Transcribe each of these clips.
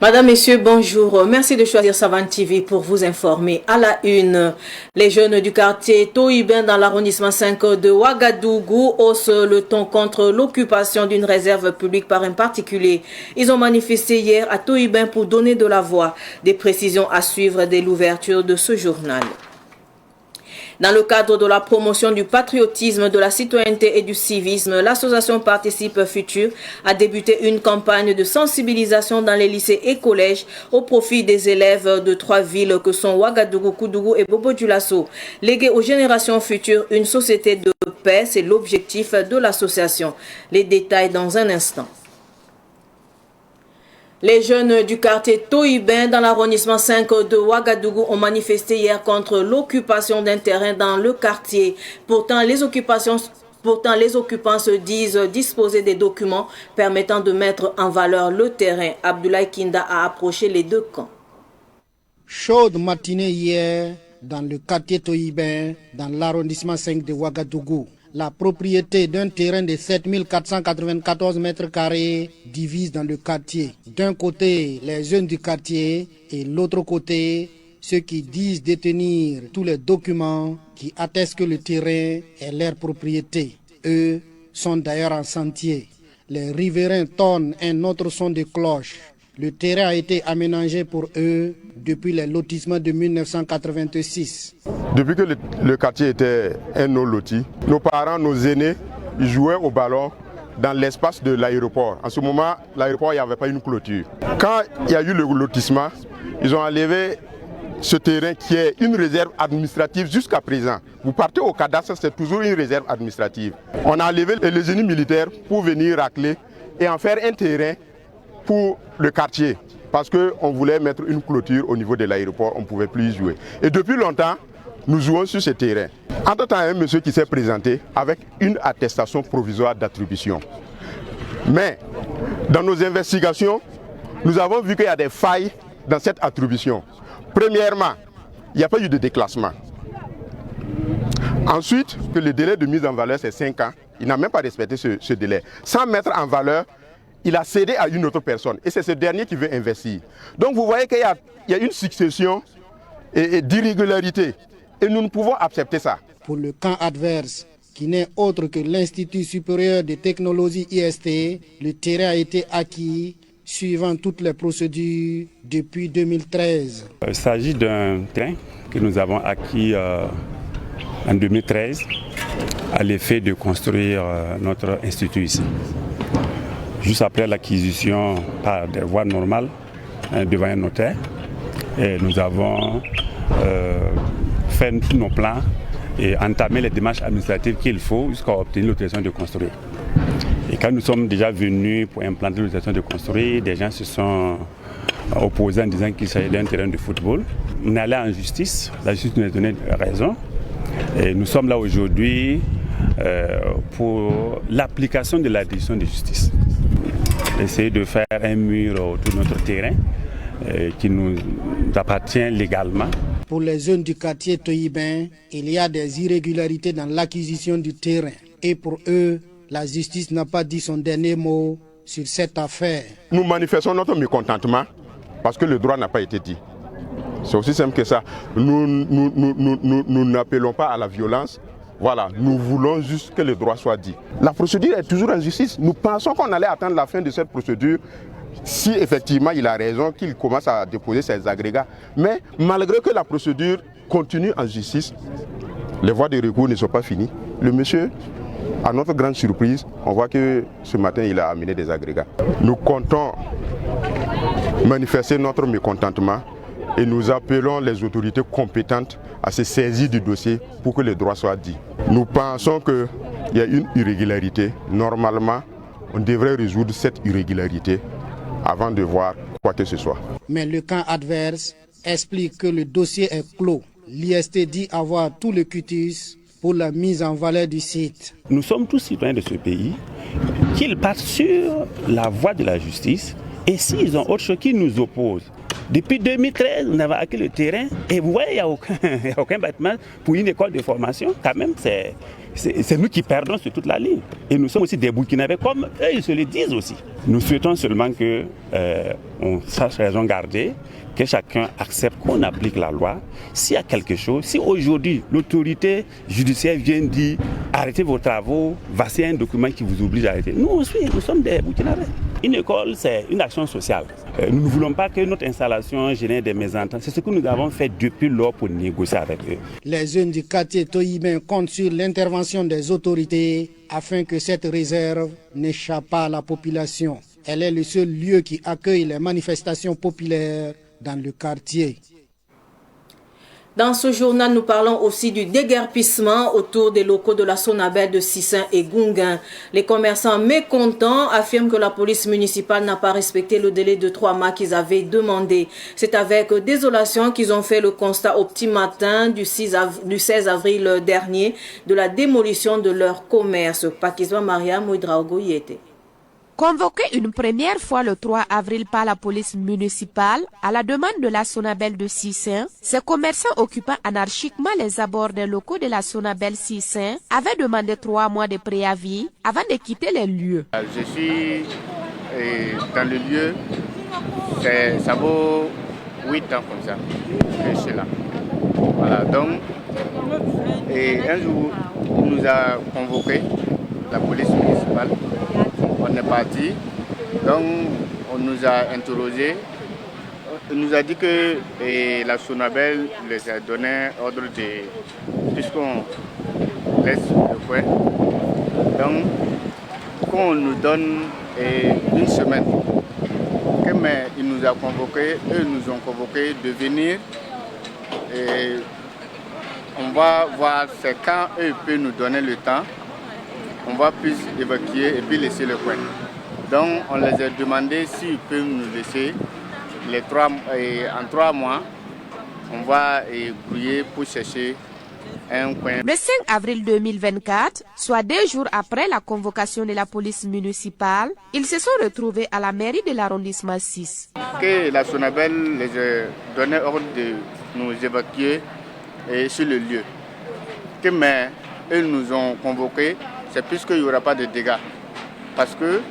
Madame, Messieurs, bonjour. Merci de choisir Savane TV pour vous informer. À la une, les jeunes du quartier Toïben dans l'arrondissement 5 de Ouagadougou haussent le ton contre l'occupation d'une réserve publique par un particulier. Ils ont manifesté hier à Toïben pour donner de la voix. Des précisions à suivre dès l'ouverture de ce journal. Dans le cadre de la promotion du patriotisme, de la citoyenneté et du civisme, l'association Participe Futur a débuté une campagne de sensibilisation dans les lycées et collèges au profit des élèves de 3 villes que sont Ouagadougou, Koudougou et Bobo-Dioulasso. Léguer aux générations futures une société de paix, c'est l'objectif de l'association. Les détails dans un instant. Les jeunes du quartier Toïben dans l'arrondissement 5 de Ouagadougou ont manifesté hier contre l'occupation d'un terrain dans le quartier. Pourtant, les occupants se disent disposer des documents permettant de mettre en valeur le terrain. Abdoulaye Kinda a approché les deux camps. Chaude matinée hier dans le quartier Toïben dans l'arrondissement 5 de Ouagadougou. La propriété d'un terrain de 7494 mètres carrés divise dans le quartier. D'un côté, les jeunes du quartier et l'autre côté, ceux qui disent détenir tous les documents qui attestent que le terrain est leur propriété. Eux sont d'ailleurs en sentier. Les riverains tonnent un autre son de cloche. Le terrain a été aménagé pour eux depuis les lotissements de 1986. Depuis que le quartier était un non-loti, nos parents, nos aînés, ils jouaient au ballon dans l'espace de l'aéroport. En ce moment, l'aéroport, il n'y avait pas une clôture. Quand il y a eu le lotissement, ils ont enlevé ce terrain qui est une réserve administrative jusqu'à présent. Vous partez au cadastre, c'est toujours une réserve administrative. On a enlevé les génies militaires pour venir racler et en faire un terrain pour le quartier, parce qu'on voulait mettre une clôture au niveau de l'aéroport, on ne pouvait plus y jouer. Et depuis longtemps, nous jouons sur ce terrain. Entre-temps, il y a un monsieur qui s'est présenté avec une attestation provisoire d'attribution. Mais dans nos investigations, nous avons vu qu'il y a des failles dans cette attribution. Premièrement, il n'y a pas eu de déclassement. Ensuite, que le délai de mise en valeur, c'est 5 ans. Il n'a même pas respecté ce délai. Sans mettre en valeur, il a cédé à une autre personne et c'est ce dernier qui veut investir. Donc vous voyez qu'il y a une succession d'irrégularités et nous ne pouvons accepter ça. Pour le camp adverse, qui n'est autre que l'Institut supérieur de technologie IST, le terrain a été acquis suivant toutes les procédures depuis 2013. Il s'agit d'un terrain que nous avons acquis en 2013 à l'effet de construire notre institut ici. Juste après l'acquisition par des voies normales devant un notaire, et nous avons fait tous nos plans et entamé les démarches administratives qu'il faut jusqu'à obtenir l'autorisation de construire. Et quand nous sommes déjà venus pour implanter l'autorisation de construire, des gens se sont opposés en disant qu'il s'agit d'un terrain de football. On est allé en justice, la justice nous a donné raison. Et nous sommes là aujourd'hui pour l'application de la décision de justice. Essayer de faire un mur autour de notre terrain qui nous appartient légalement. Pour les jeunes du quartier Toïben, il y a des irrégularités dans l'acquisition du terrain. Et pour eux, la justice n'a pas dit son dernier mot sur cette affaire. Nous manifestons notre mécontentement parce que le droit n'a pas été dit. C'est aussi simple que ça. Nous n'appelons pas à la violence. Voilà, nous voulons juste que le droit soit dit. La procédure est toujours en justice. Nous pensons qu'on allait attendre la fin de cette procédure si effectivement il a raison, qu'il commence à déposer ses agrégats. Mais malgré que la procédure continue en justice, les voies de recours ne sont pas finies. Le monsieur, à notre grande surprise, on voit que ce matin il a amené des agrégats. Nous comptons manifester notre mécontentement et nous appelons les autorités compétentes à se saisir du dossier pour que le droit soit dit. Nous pensons qu'il y a une irrégularité. Normalement, on devrait résoudre cette irrégularité avant de voir quoi que ce soit. Mais le camp adverse explique que le dossier est clos. L'IST dit avoir tout le cutis pour la mise en valeur du site. Nous sommes tous citoyens de ce pays, qu'ils partent sur la voie de la justice et s'ils ont autre chose qui nous oppose. Depuis 2013, on avait acquis le terrain et vous voyez, il n'y a aucun bâtiment pour une école de formation. Quand même, c'est nous qui perdons sur toute la ligne. Et nous sommes aussi des Burkinabés, comme eux, ils se le disent aussi. Nous souhaitons seulement qu'on sache raison garder, que chacun accepte qu'on applique la loi. S'il y a quelque chose, si aujourd'hui l'autorité judiciaire vient dire arrêtez vos travaux, voici un document qui vous oblige à arrêter. Nous aussi, nous sommes des Burkinabés. Une école, c'est une action sociale. Nous ne voulons pas que notre installation génère des mésententes. C'est ce que nous avons fait depuis lors pour négocier avec eux. Les jeunes du quartier Tohiben comptent sur l'intervention des autorités afin que cette réserve n'échappe pas à la population. Elle est le seul lieu qui accueille les manifestations populaires dans le quartier. Dans ce journal, nous parlons aussi du déguerpissement autour des locaux de la Sonabel de Sissin et Gounguin. Les commerçants mécontents affirment que la police municipale n'a pas respecté le délai de 3 mois qu'ils avaient demandé. C'est avec désolation qu'ils ont fait le constat au petit matin du 16 avril dernier de la démolition de leur commerce. Pakiswa Maria Mouidraogo y était. Convoqué une première fois le 3 avril par la police municipale à la demande de la Sonabel de Sissin, ces commerçants occupant anarchiquement les abords des locaux de la Sonabel Sissin avaient demandé 3 mois de préavis avant de quitter les lieux. Je suis dans le lieu, ça vaut 8 ans comme ça, que je suis là. Voilà, donc, un jour, on nous a convoqué, la police municipale. On est parti, donc on nous a interrogés. On nous a dit que la Sonabel les a donné ordre puisqu'on laisse le coin, donc qu'on nous donne une semaine. Mais ils nous ont convoqués, eux nous ont convoqués de venir. Et on va voir c'est quand eux peuvent nous donner le temps. On va plus évacuer et puis laisser le coin. Donc on les a demandé s'ils peuvent nous laisser en 3 mois. On va grouiller pour chercher un coin. Le 5 avril 2024, soit 2 jours après la convocation de la police municipale, ils se sont retrouvés à la mairie de l'arrondissement 6. Que la Sonabel les a donné ordre de nous évacuer sur le lieu. Mais eux nous ont convoqués. C'est puisqu'il n'y aura pas de dégâts. Parce que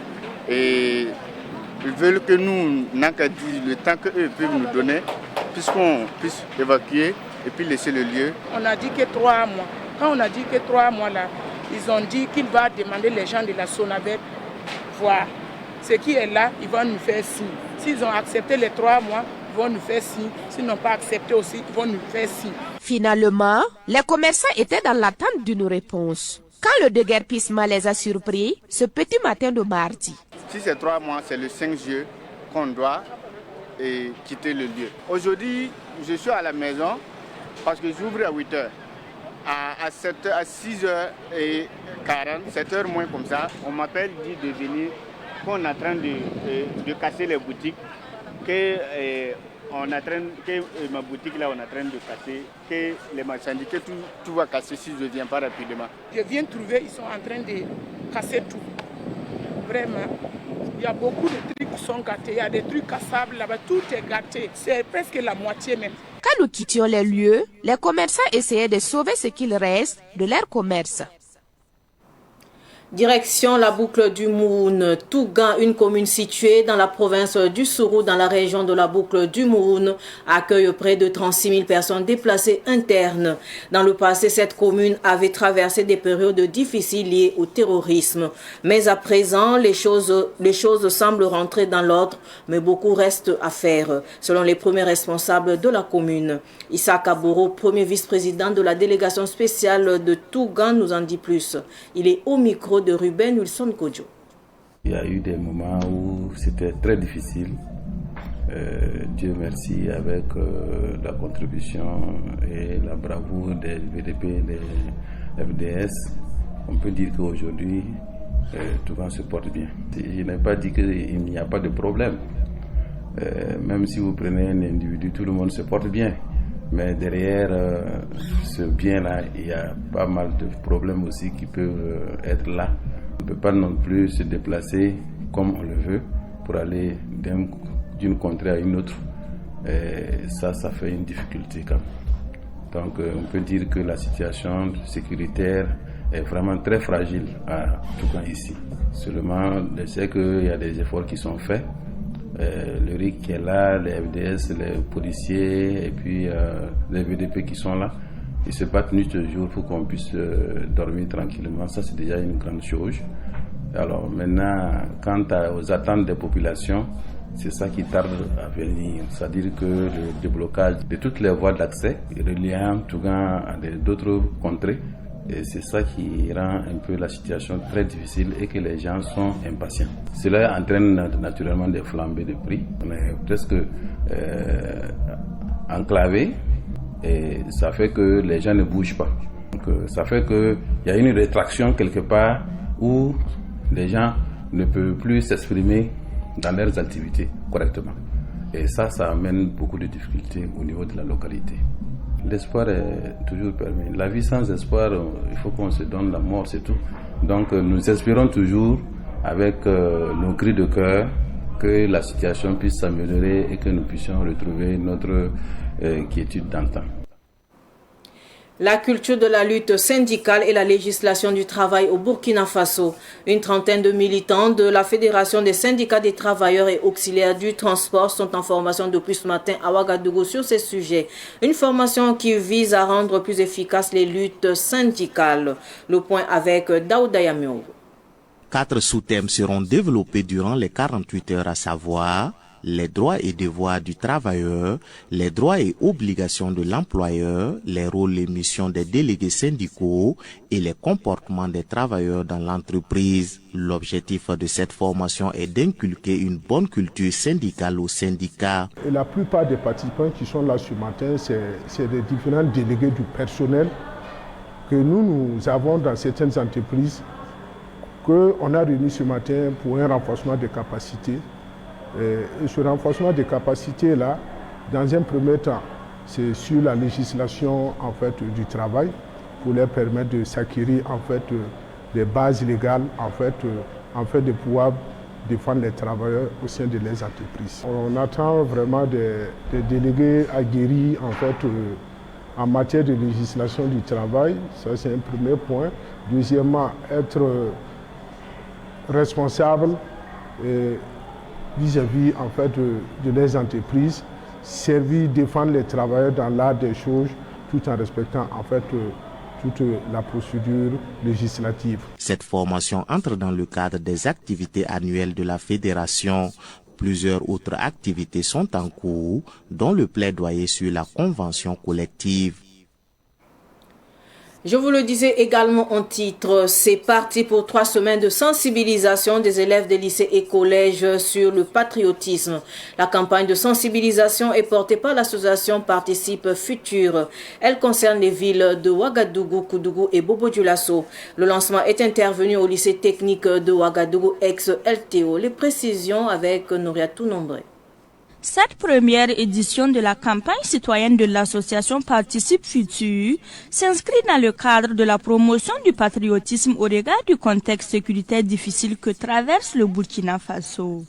ils veulent que nous n'ayons qu'à dire le temps qu'eux peuvent nous donner, puisqu'on puisse évacuer et puis laisser le lieu. On a dit que 3 mois. Quand on a dit que 3 mois là, ils ont dit qu'il va demander les gens de la Sonabel voir ce qui est là, ils vont nous faire signe. S'ils ont accepté les 3 mois, ils vont nous faire signe. S'ils n'ont pas accepté aussi, ils vont nous faire signe. Finalement, les commerçants étaient dans l'attente d'une réponse. Quand le déguerpissement les a surpris, ce petit matin de mardi. Si c'est 3 mois, c'est le 5 juillet qu'on doit quitter le lieu. Aujourd'hui, je suis à la maison parce que j'ouvre à 8h. À 6h40, 7h moins comme ça, on m'appelle, dit de venir, qu'on est en train de casser les boutiques, que ma boutique là on est en train de casser, que les marchandises, que tout va casser si je ne viens pas rapidement. Je viens trouver, ils sont en train de casser tout. Vraiment, il y a beaucoup de trucs qui sont gâtés, il y a des trucs cassables là-bas, tout est gâté, c'est presque la moitié même. Quand nous quittions les lieux, les commerçants essayaient de sauver ce qu'il reste de leur commerce. Direction la boucle du Mouroun, Tougan, une commune située dans la province du Sourou, dans la région de la boucle du Mouroun, accueille près de 36 000 personnes déplacées internes. Dans le passé, cette commune avait traversé des périodes difficiles liées au terrorisme. Mais à présent, les choses semblent rentrer dans l'ordre, mais beaucoup reste à faire, selon les premiers responsables de la commune. Issa Kaboro, premier vice-président de la délégation spéciale de Tougan, nous en dit plus. Il est au micro de Ruben Wilson Kodjo. Il y a eu des moments où c'était très difficile. Dieu merci, avec la contribution et la bravoure des VDP, des FDS, on peut dire qu'aujourd'hui, tout le monde se porte bien. Je n'ai pas dit qu'il n'y a pas de problème. Même si vous prenez un individu, tout le monde se porte bien. Mais derrière ce bien-là, il y a pas mal de problèmes aussi qui peuvent être là. On ne peut pas non plus se déplacer comme on le veut pour aller d'une contrée à une autre. Et ça fait une difficulté quand même. Donc on peut dire que la situation sécuritaire est vraiment très fragile, en tout cas ici. Seulement, je sais qu'il y a des efforts qui sont faits. Le RIC qui est là, les FDS, les policiers et puis les VDP qui sont là. Ils se battent nuit et jour pour qu'on puisse dormir tranquillement. Ça, c'est déjà une grande chose. Alors maintenant, quant aux attentes des populations, c'est ça qui tarde à venir. C'est-à-dire que le déblocage de toutes les voies d'accès reliant Tougan à d'autres contrées, et c'est ça qui rend un peu la situation très difficile et que les gens sont impatients. Cela entraîne naturellement des flambées de prix. On est presque enclavés et ça fait que les gens ne bougent pas. Donc, ça fait qu'il y a une rétraction quelque part où les gens ne peuvent plus s'exprimer dans leurs activités correctement. Et ça amène beaucoup de difficultés au niveau de la localité. L'espoir est toujours permis. La vie sans espoir, il faut qu'on se donne la mort, c'est tout. Donc nous espérons toujours, avec nos cris de cœur, que la situation puisse s'améliorer et que nous puissions retrouver notre quiétude d'antan. La culture de la lutte syndicale et la législation du travail au Burkina Faso. Une trentaine de militants de la Fédération des syndicats des travailleurs et auxiliaires du transport sont en formation depuis ce matin à Ouagadougou sur ces sujets. Une formation qui vise à rendre plus efficaces les luttes syndicales. Le point avec Daouda Yamio. 4 sous-thèmes seront développés durant les 48 heures, à savoir les droits et devoirs du travailleur, les droits et obligations de l'employeur, les rôles et missions des délégués syndicaux et les comportements des travailleurs dans l'entreprise. L'objectif de cette formation est d'inculquer une bonne culture syndicale aux syndicats. Et la plupart des participants qui sont là ce matin, c'est des différents délégués du personnel que nous avons dans certaines entreprises, qu'on a réunis ce matin pour un renforcement des capacités. Et ce renforcement des capacités-là, dans un premier temps, c'est sur la législation en fait, du travail, pour leur permettre de s'acquérir en fait, des bases légales en fait, de pouvoir défendre les travailleurs au sein de leurs entreprises. On attend vraiment des délégués aguerris en fait, en matière de législation du travail, ça c'est un premier point. Deuxièmement, être responsable vis-à-vis en fait, de leurs entreprises, servir, défendre les travailleurs dans l'art des choses, tout en respectant en fait, toute la procédure législative. Cette formation entre dans le cadre des activités annuelles de la Fédération. Plusieurs autres activités sont en cours, dont le plaidoyer sur la convention collective. Je vous le disais également en titre, c'est parti pour 3 semaines de sensibilisation des élèves des lycées et collèges sur le patriotisme. La campagne de sensibilisation est portée par l'association Participe Futur. Elle concerne les villes de Ouagadougou, Koudougou et Bobo-Dioulasso. Le lancement est intervenu au lycée technique de Ouagadougou ex-LTO. Les précisions avec Nouriatou Nombré. Cette première édition de la campagne citoyenne de l'association Participe Futur s'inscrit dans le cadre de la promotion du patriotisme au regard du contexte sécuritaire difficile que traverse le Burkina Faso.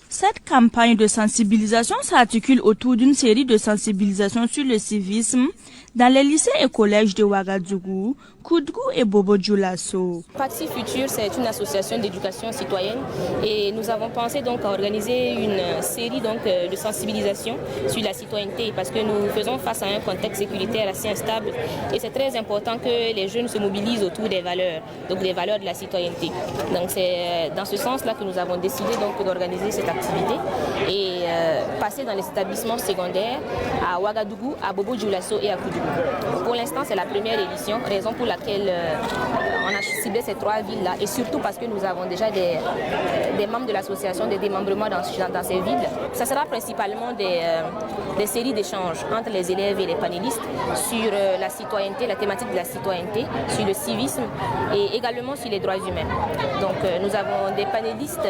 Cette campagne de sensibilisation s'articule autour d'une série de sensibilisations sur le civisme dans les lycées et collèges de Ouagadougou, Koudougou et Bobo-Dioulasso. Participe Futur, c'est une association d'éducation citoyenne et nous avons pensé donc à organiser une série de sensibilisation sur la citoyenneté parce que nous faisons face à un contexte sécuritaire assez instable et c'est très important que les jeunes se mobilisent autour des valeurs, donc des valeurs de la citoyenneté. Donc c'est dans ce sens-là que nous avons décidé donc d'organiser cette activité et passer dans les établissements secondaires à Ouagadougou, à Bobo-Dioulasso et à Koudougou. Pour l'instant, c'est la première édition, raison pour laquelle on a ciblé ces 3 villes-là et surtout parce que nous avons déjà des membres de l'association, des démembrements dans ces villes. Ça sera principalement des séries d'échanges entre les élèves et les panélistes sur la citoyenneté, la thématique de la citoyenneté, sur le civisme et également sur les droits humains. Donc nous avons des panélistes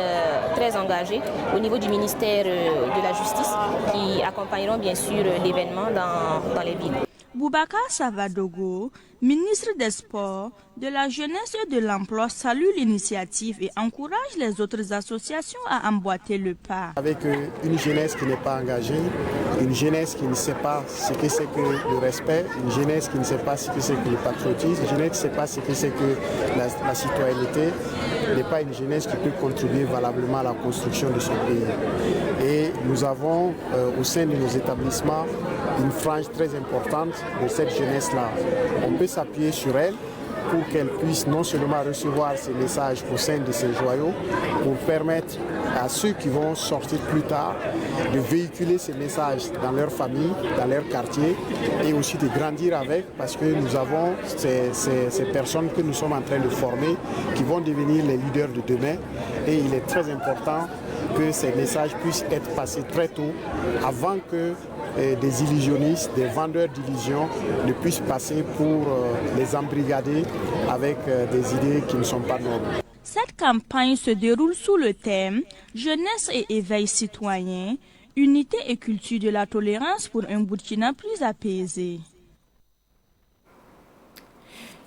très engagés au niveau du ministère de la Justice qui accompagneront bien sûr l'événement dans les villes. Boubacar Savadogo, ministre des Sports, de la Jeunesse et de l'Emploi, salue l'initiative et encourage les autres associations à emboîter le pas. Avec une jeunesse qui n'est pas engagée, une jeunesse qui ne sait pas ce que c'est que le respect, une jeunesse qui ne sait pas ce que c'est que le patriotisme, une jeunesse qui ne sait pas ce que c'est que la citoyenneté, n'est pas une jeunesse qui peut contribuer valablement à la construction de son pays. Et nous avons au sein de nos établissements une frange très importante de cette jeunesse-là. On peut s'appuyer sur elle pour qu'elle puisse non seulement recevoir ces messages au sein de ces joyaux, pour permettre à ceux qui vont sortir plus tard de véhiculer ces messages dans leur famille, dans leur quartier, et aussi de grandir avec, parce que nous avons ces personnes que nous sommes en train de former qui vont devenir les leaders de demain. Et il est très important que ces messages puissent être passés très tôt, avant que des illusionnistes, des vendeurs d'illusions ne puissent passer pour les embrigader avec des idées qui ne sont pas nobles. Cette campagne se déroule sous le thème « Jeunesse et éveil citoyen, unité et culture de la tolérance pour un Burkina plus apaisé ».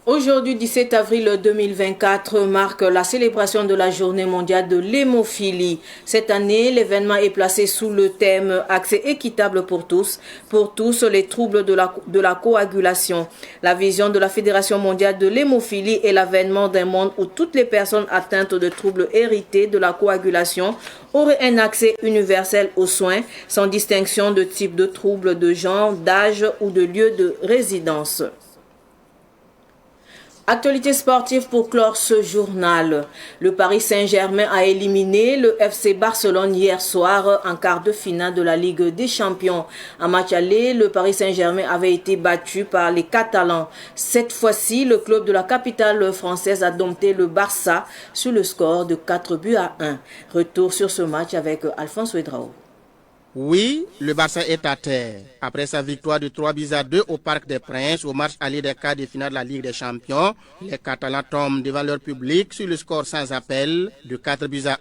Aujourd'hui, 17 avril 2024, marque la célébration de la Journée mondiale de l'hémophilie. Cette année, l'événement est placé sous le thème « Accès équitable pour tous les troubles de la coagulation ». La vision de la Fédération mondiale de l'hémophilie est l'avènement d'un monde où toutes les personnes atteintes de troubles hérités de la coagulation auraient un accès universel aux soins, sans distinction de type de trouble, de genre, d'âge ou de lieu de résidence. Actualité sportive pour clore ce journal. Le Paris Saint-Germain a éliminé le FC Barcelone hier soir en quart de finale de la Ligue des Champions. En match aller, le Paris Saint-Germain avait été battu par les Catalans. Cette fois-ci, le club de la capitale française a dompté le Barça sur le score de 4-1. Retour sur ce match avec Alphonse Ouedraogo. Oui, le Barça est à terre. Après sa victoire de 3-2 au Parc des Princes au match aller des quarts de finale de la Ligue des Champions, les Catalans tombent devant leur public sur le score sans appel de 4-1.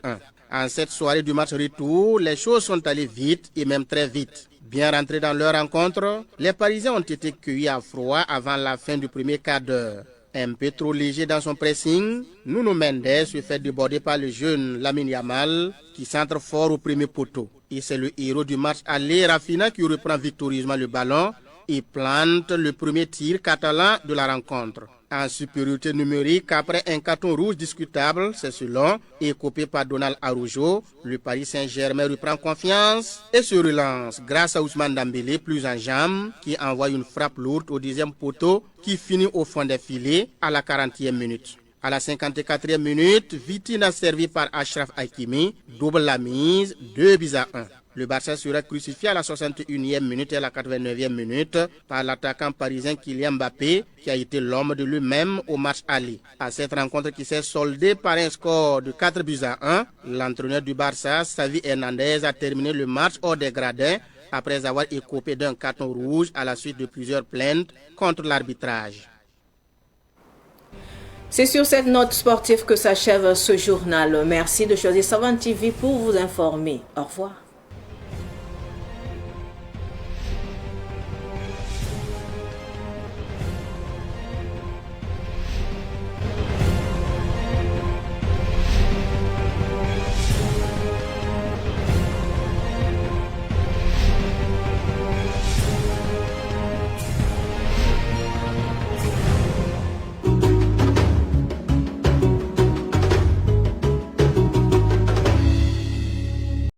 En cette soirée du match retour, les choses sont allées vite et même très vite. Bien rentrés dans leur rencontre, les Parisiens ont été cueillis à froid avant la fin du premier quart d'heure. Un peu trop léger dans son pressing, Nuno Mendes se fait déborder par le jeune Lamine Yamal qui centre fort au premier poteau. Et c'est le héros du match aller, Rafinha, qui reprend victorieusement le ballon et plante le premier tir catalan de la rencontre. En supériorité numérique, après un carton rouge discutable, c'est selon, et copié par Donald Araujo, le Paris Saint-Germain reprend confiance et se relance grâce à Ousmane Dembélé, plus en jambes, qui envoie une frappe lourde au 10e poteau qui finit au fond des filets à la 40e minute. À la 54e minute, Vitinha servi par Achraf Hakimi double la mise, 2-1. Le Barça sera crucifié à la 61e minute et à la 89e minute par l'attaquant parisien Kylian Mbappé, qui a été l'homme de lui-même au match aller. À cette rencontre qui s'est soldée par un score de 4-1, l'entraîneur du Barça, Xavi Hernandez, a terminé le match hors des gradins après avoir écopé d'un carton rouge à la suite de plusieurs plaintes contre l'arbitrage. C'est sur cette note sportive que s'achève ce journal. Merci de choisir Savane TV pour vous informer. Au revoir.